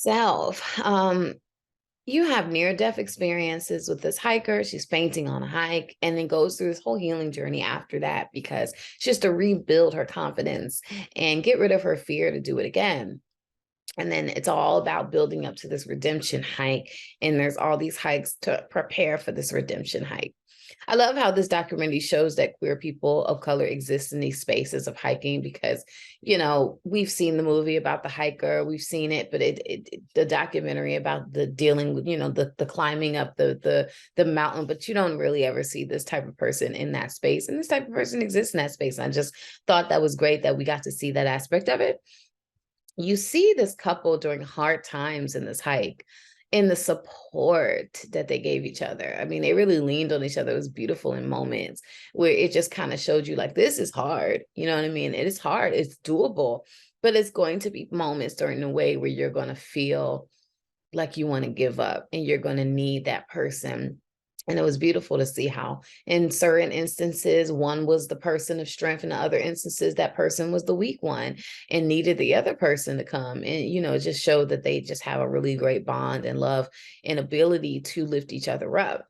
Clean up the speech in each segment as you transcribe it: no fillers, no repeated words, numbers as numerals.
IronSelf. You have near-death experiences with this hiker. She's fainting on a hike and then goes through this whole healing journey after that because she has to rebuild her confidence and get rid of her fear to do it again. And then it's all about building up to this redemption hike. And there's all these hikes to prepare for this redemption hike. I love how this documentary shows that queer people of color exist in these spaces of hiking because, we've seen the movie about the hiker, we've seen it, but the documentary about the dealing with, the climbing up the mountain, but you don't really ever see this type of person in that space. And this type of person exists in that space. And I just thought that was great that we got to see that aspect of it. You see this couple during hard times in this hike and the support that they gave each other. I mean, they really leaned on each other. It was beautiful in moments where it just kind of showed you like, this is hard. You know what I mean? It is hard. It's doable, but it's going to be moments during the way where you're going to feel like you want to give up and you're going to need that person. And it was beautiful to see how in certain instances, one was the person of strength, and in other instances, that person was the weak one and needed the other person to come. And, it just showed that they just have a really great bond and love and ability to lift each other up.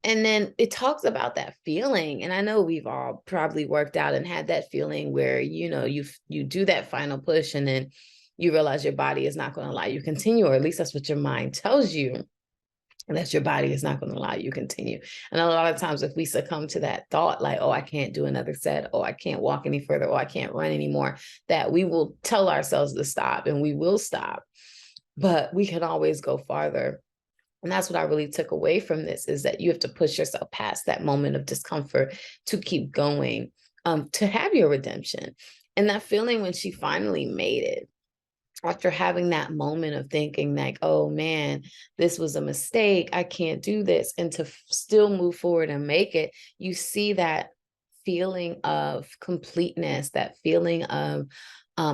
And then it talks about that feeling. And I know we've all probably worked out and had that feeling where, you do that final push and then you realize your body is not going to allow you to continue, or at least that's what your mind tells you, and that your body is not going to allow you to continue. And a lot of times if we succumb to that thought, like, oh, I can't do another set, oh, I can't walk any further, oh, I can't run anymore, that we will tell ourselves to stop, and we will stop. But we can always go farther. And that's what I really took away from this, is that you have to push yourself past that moment of discomfort to keep going, to have your redemption. And that feeling when she finally made it, after having that moment of thinking like, oh man, this was a mistake, I can't do this, and to still move forward and make it, you see that feeling of completeness, that feeling of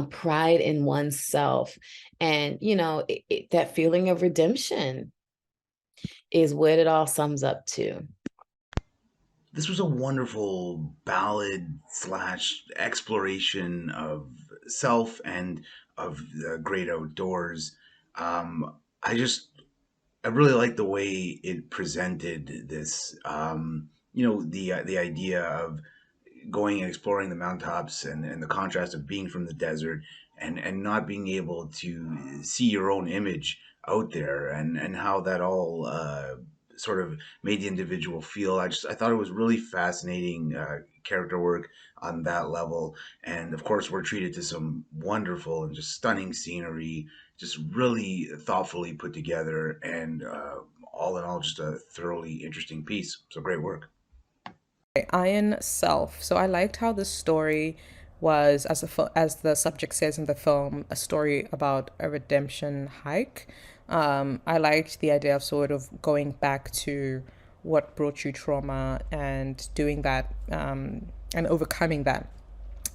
pride in oneself. And, that feeling of redemption is what it all sums up to. This was a wonderful ballad slash exploration of self and of the great outdoors. I just I really like the way it presented this. The idea of going and exploring the mountaintops and the contrast of being from the desert and not being able to see your own image out there and how that all sort of made the individual feel. I thought it was really fascinating character work on that level, and of course we're treated to some wonderful and just stunning scenery, just really thoughtfully put together, and all in all just a thoroughly interesting piece. So great work. Iron Self. So I liked how the story was, as the subject says in the film, a story about a redemption hike. I liked the idea of sort of going back to what brought you trauma and doing that, and overcoming that.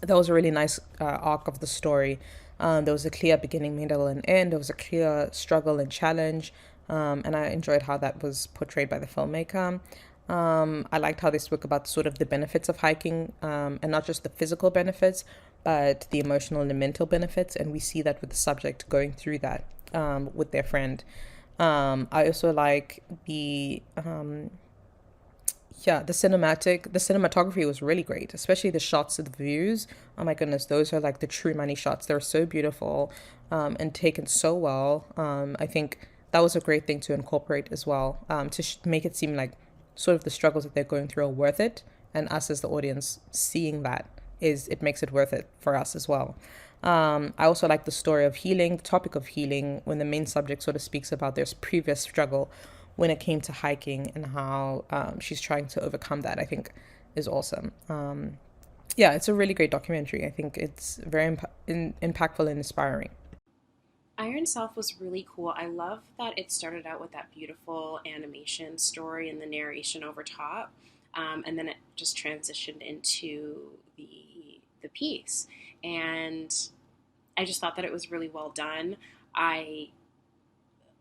That was a really nice arc of the story. There was a clear beginning, middle, and end. There was a clear struggle and challenge, and I enjoyed how that was portrayed by the filmmaker. I liked how they spoke about sort of the benefits of hiking, and not just the physical benefits, but the emotional and the mental benefits. And we see that with the subject going through that with their friend. I also like the cinematography was really great, especially the shots of the views. Oh my goodness, those are like the true money shots. They're so beautiful, and taken so well. I think that was a great thing to incorporate as well, to make it seem like sort of the struggles that they're going through are worth it, and us as the audience seeing that, is it makes it worth it for us as well. I also like the story of healing, the topic of healing, when the main subject sort of speaks about their previous struggle when it came to hiking, and how she's trying to overcome that. I think is awesome. Yeah, it's a really great documentary. I think it's very impactful and inspiring. Iron Self was really cool. I love that it started out with that beautiful animation story and the narration over top, and then it just transitioned into the piece. And I just thought that it was really well done. I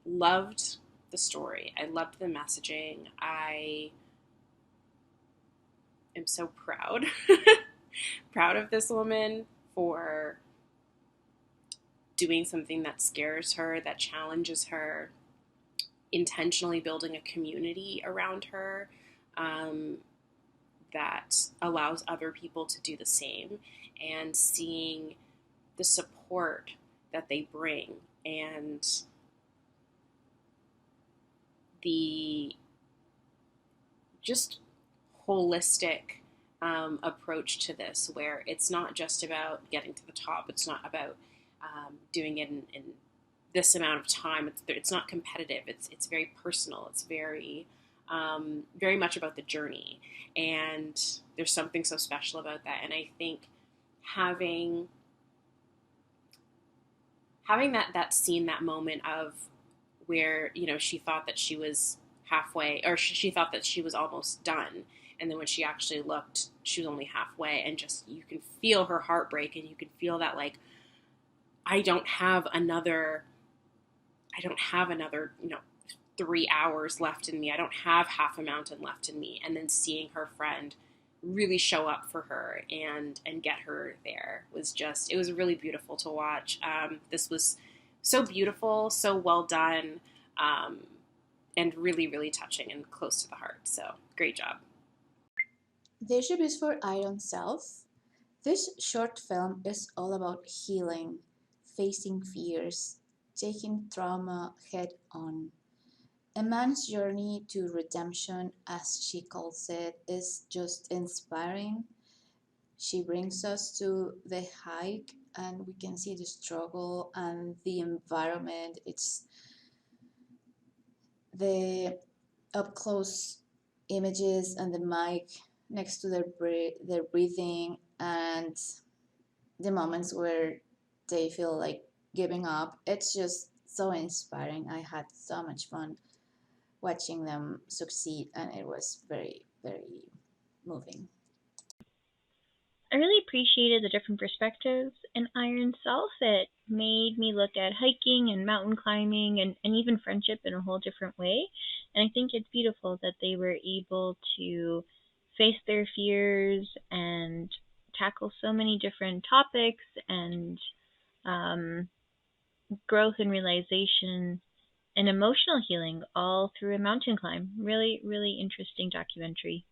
loved the story. I loved the messaging. I am so proud, proud of this woman for doing something that scares her, that challenges her, intentionally building a community around her, um, that allows other people to do the same, and seeing the support that they bring, and the just holistic approach to this, where it's not just about getting to the top. It's not about doing it in this amount of time. It's not competitive. It's very personal. It's very much about the journey, and there's something so special about that. And I think having having that scene, that moment of where she thought that she was halfway, or she thought that she was almost done, and then when she actually looked, she was only halfway, and just you can feel her heartbreak, and you can feel that, like, I don't have another I don't have another 3 hours left in me. I don't have half a mountain left in me. And then seeing her friend really show up for her and get her there was just, it was really beautiful to watch. This was so beautiful, so well done, um, and really, really touching and close to the heart. So great job. This review is for IronSelf. This short film is all about healing, facing fears, taking trauma head on. Eman's journey to redemption, as she calls it, is just inspiring. She brings us to the hike, and we can see the struggle and the environment. It's the up close images and the mic next to their breathing, and the moments where they feel like giving up. It's just so inspiring. I had so much fun watching them succeed, and it was very, very moving. I really appreciated the different perspectives in Iron Self. It made me look at hiking and mountain climbing and even friendship in a whole different way. And I think it's beautiful that they were able to face their fears and tackle so many different topics and um, growth and realization and emotional healing all through a mountain climb. Really, really interesting documentary.